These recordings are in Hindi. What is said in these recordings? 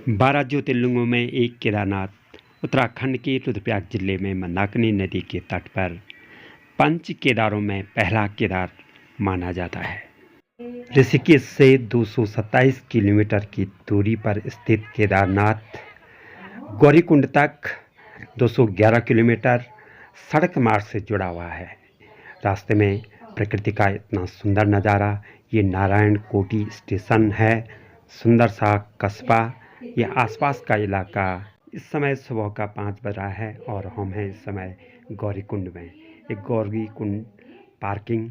12 ज्योतिर्लिंगों में एक केदारनाथ उत्तराखंड के रुद्रप्रयाग जिले में मंदाकिनी नदी के तट पर पंच केदारों में पहला केदार माना जाता है। ऋषिकेश से 227 किलोमीटर की दूरी पर स्थित केदारनाथ गौरीकुंड तक 211 किलोमीटर सड़क मार्ग से जुड़ा हुआ है। रास्ते में प्रकृति का इतना सुंदर नज़ारा। ये नारायण कोटी स्टेशन है, सुंदर सा कस्बा। ये आसपास का इलाका। इस समय सुबह का 5 बज रहा है और हम हैं इस समय गौरीकुंड में। एक गौरीकुंड पार्किंग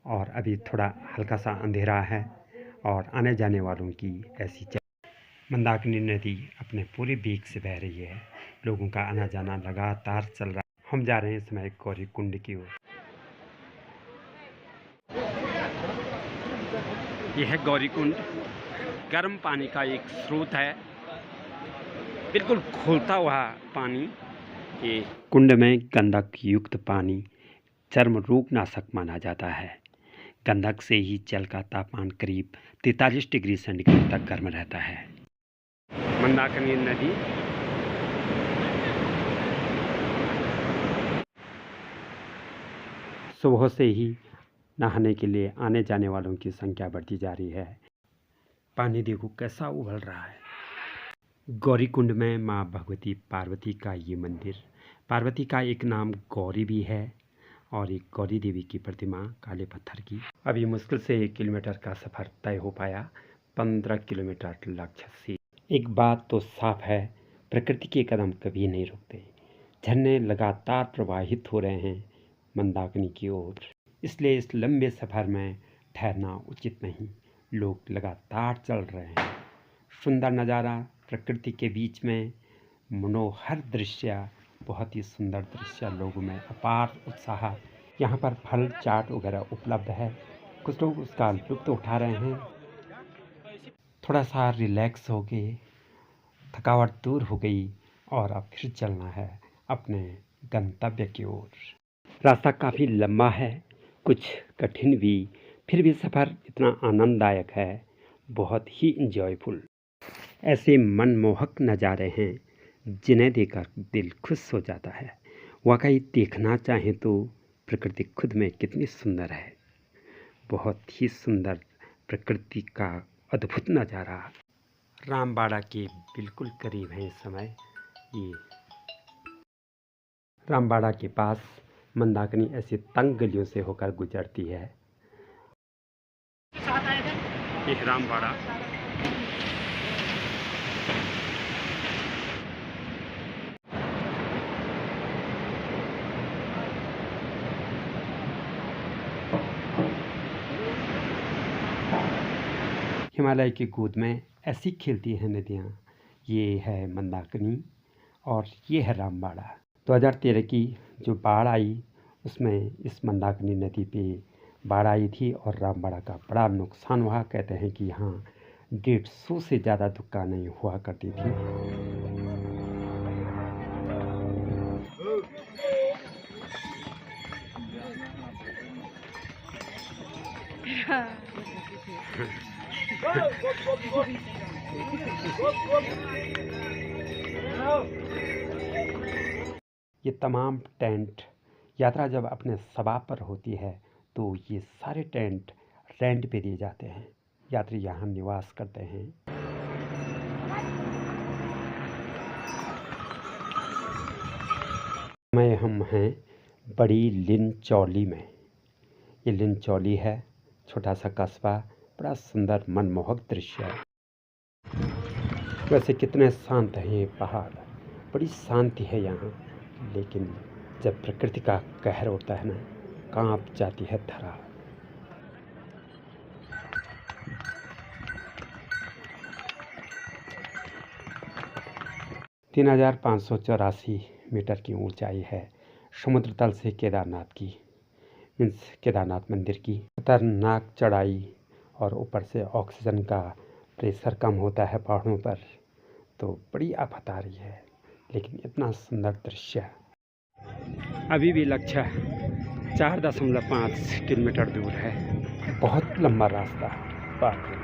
और अभी थोड़ा हल्का सा अंधेरा है और आने जाने वालों की ऐसी मंदाकिनी नदी अपने पूरे वेग से बह रही है। लोगों का आना जाना लगातार चल रहा है। हम जा रहे हैं इस समय गौरीकुंड की ओर। यह है गौरीकुंड, गर्म पानी का एक स्रोत है, बिल्कुल खौलता हुआ पानी। ये कुंड में गंधक युक्त पानी चर्म रोग नाशक माना जाता है। गंधक से ही जल का तापमान करीब 43 डिग्री सेंटीग्रेड तक गर्म रहता है। मंदाकिनी नदी सुबह से ही नहाने के लिए आने जाने वालों की संख्या बढ़ती जा रही है। पानी देखो कैसा उबल रहा है। गौरीकुंड में माँ भगवती पार्वती का ये मंदिर। पार्वती का एक नाम गौरी भी है और एक गौरी देवी की प्रतिमा काले पत्थर की। अभी मुश्किल से 1 किलोमीटर का सफ़र तय हो पाया 15 किलोमीटर लक्ष्य से। एक बात तो साफ है, प्रकृति के कदम कभी नहीं रुकते। झरने लगातार प्रवाहित हो रहे हैं मंदाकिनी की ओर, इसलिए इस लंबे सफ़र में ठहरना उचित नहीं। लोग लगातार चल रहे हैं। सुंदर नज़ारा, प्रकृति के बीच में मनोहर दृश्य, बहुत ही सुंदर दृश्य। लोगों में अपार उत्साह। यहाँ पर फल चाट वगैरह उपलब्ध है। कुछ लोग उसका लुत्फ़ उठा रहे हैं। थोड़ा सा रिलैक्स हो गए, थकावट दूर हो गई और अब फिर चलना है अपने गंतव्य की ओर। रास्ता काफ़ी लंबा है, कुछ कठिन भी, फिर भी सफ़र इतना आनंददायक है, बहुत ही इंजॉयफुल। ऐसे मनमोहक नज़ारे हैं जिन्हें देखकर दिल खुश हो जाता है। वाकई देखना चाहें तो प्रकृति खुद में कितनी सुंदर है। बहुत ही सुंदर प्रकृति का अद्भुत नज़ारा। रामबाड़ा के बिल्कुल करीब है इस समय। ये रामबाड़ा के पास मंदाकिनी ऐसी तंग गलियों से होकर गुजरती है। ये रामबाड़ा। हिमालय की गोद में ऐसी खिलती हैं नदियाँ। ये है मंदाकिनी और ये है रामबाड़ा। 2013 की जो बाढ़ आई उसमें इस मंदाकिनी नदी पे बाढ़ आई थी और रामबाड़ा का बड़ा नुकसान हुआ। कहते हैं कि यहाँ 150 से ज़्यादा दुकानें हुआ करती थी। ये तमाम टेंट यात्रा जब अपने सवाब पर होती है तो ये सारे टेंट रेंट पे दिए जाते हैं। यात्री यहाँ निवास करते हैं। मैं हम हैं बड़ी लिनचौली में। ये लिनचौली है, छोटा सा कस्बा, बड़ा सुंदर मनमोहक दृश्य है। वैसे कितने शांत हैं ये पहाड़, बड़ी शांति है यहाँ। लेकिन जब प्रकृति का कहर होता है ना, कांप जाती है धरा। तीन 3,584 मीटर की ऊंचाई है समुद्र तल से केदारनाथ की, मीन्स केदारनाथ मंदिर की। खतरनाक चढ़ाई और ऊपर से ऑक्सीजन का प्रेशर कम होता है पहाड़ों पर, तो बड़ी आफत आ रही है। लेकिन इतना सुंदर दृश्य। अभी भी लक्ष्य 4.5 किलोमीटर दूर है। बहुत लंबा रास्ता। बाप रे।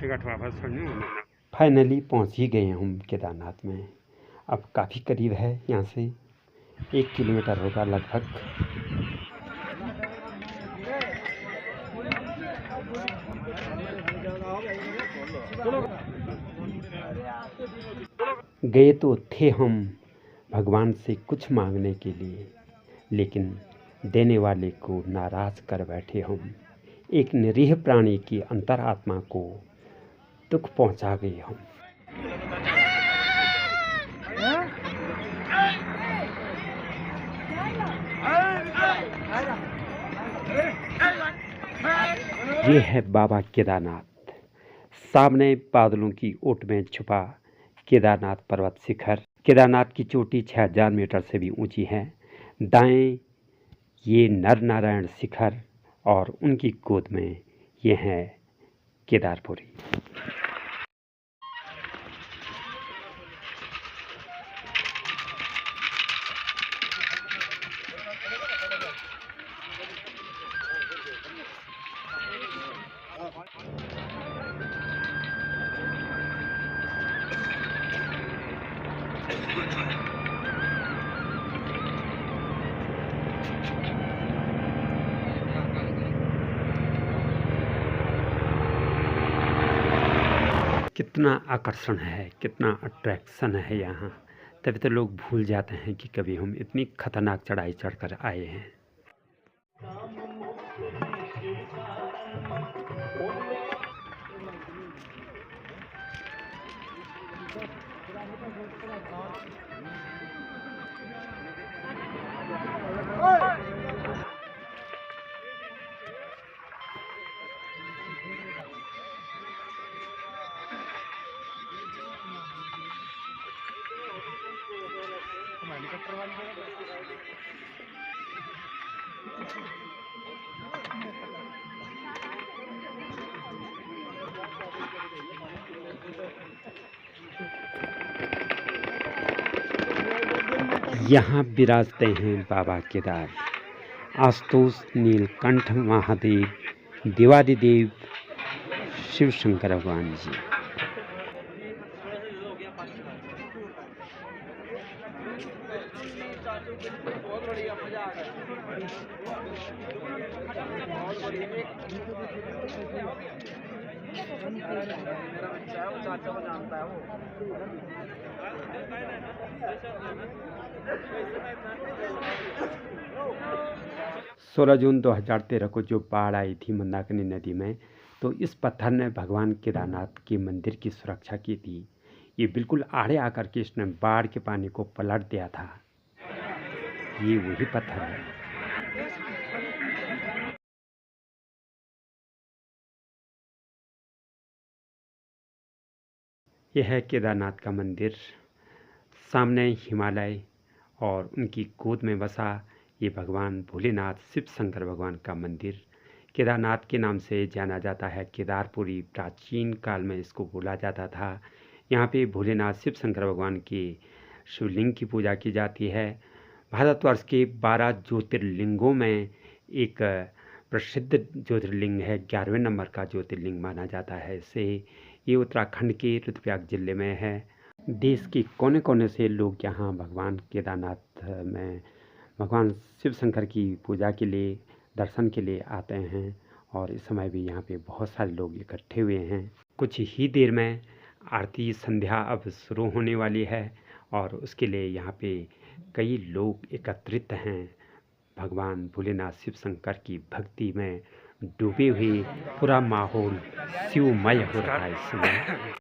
टिकट वापस फाइनली पहुंच ही गए हम केदारनाथ में। अब काफ़ी करीब है, यहाँ से 1 किलोमीटर होगा लगभग। गए तो थे हम भगवान से कुछ मांगने के लिए, लेकिन देने वाले को नाराज कर बैठे हम। एक निरीह प्राणी की अंतरात्मा को दुख पहुंचा गए हम। ये है बाबा केदारनाथ। सामने बादलों की ओट में छुपा केदारनाथ पर्वत शिखर। केदारनाथ की चोटी 6000 मीटर से भी ऊंची है। दाएं ये नर नारायण शिखर और उनकी गोद में ये है केदारपुरी। कितना आकर्षण है, कितना अट्रैक्शन है यहाँ। तभी तो लोग भूल जाते हैं कि कभी हम इतनी खतरनाक चढ़ाई चढ़कर आए हैं। यहाँ विराजते हैं बाबा केदार, आशुतोष, नीलकंठ महादेव, देवादिदेव शिव शंकर भगवान जी। सोलह जून 2013 को जो बाढ़ आई थी मंदाकिनी नदी में, तो इस पत्थर ने भगवान केदारनाथ के मंदिर की सुरक्षा की थी। ये बिल्कुल आड़े आकर के इसने बाढ़ के पानी को पलट दिया था। ये वही पत्थर है। यह है केदारनाथ का मंदिर। सामने हिमालय और उनकी गोद में बसा ये भगवान भोलेनाथ शिव शंकर भगवान का मंदिर केदारनाथ के नाम से जाना जाता है। केदारपुरी प्राचीन काल में इसको बोला जाता था। यहाँ पे भोलेनाथ शिव शंकर भगवान के शिवलिंग की पूजा की जाती है। भारतवर्ष के 12 ज्योतिर्लिंगों में एक प्रसिद्ध ज्योतिर्लिंग है, 11वें नंबर का ज्योतिर्लिंग माना जाता है इसे। ये उत्तराखंड के रुद्रप्रयाग जिले में है। देश के कोने कोने से लोग यहाँ भगवान केदारनाथ में भगवान शिव शंकर की पूजा के लिए, दर्शन के लिए आते हैं और इस समय भी यहाँ पे बहुत सारे लोग इकट्ठे हुए हैं। कुछ ही देर में आरती संध्या अब शुरू होने वाली है और उसके लिए यहाँ पे कई लोग एकत्रित हैं। भगवान भोलेनाथ शिव शंकर की भक्ति में डूबे हुए पूरा माहौल शिवमय हो रहा है इस समय।